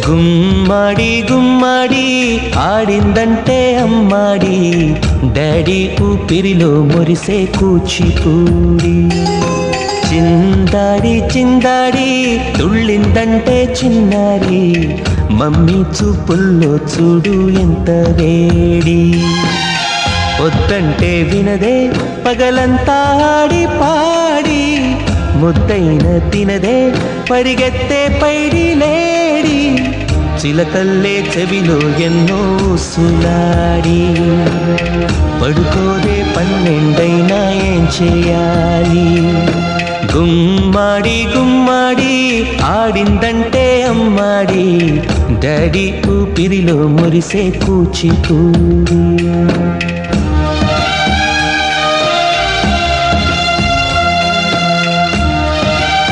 గుమ్మడి గుమ్మడి ఆడిందంటే అమ్మాడి, daddy ఊపిరిలో మురిసే కూచిపూడి. చిందాడి చిందాడి తుళ్ళిందంటే చిన్నారి, మమ్మీ చూపుల్లో చూడు ఎంత వేడి. వద్దంటే వినదే పగలంతా ఆడి పాడి, ముద్దైన తినదే పరిగెత్తే పైడి లేడి. చిలకల్లే చెవిలో ఎన్నో సులాడి, పడుకోదే పన్నెండైనా ఏం చేయాలి. గుమ్మాడి గుమ్మాడి ఆడిందంటే అమ్మాడి, డాడీ ఊపిరిలో మురిసే కూచిపూడి.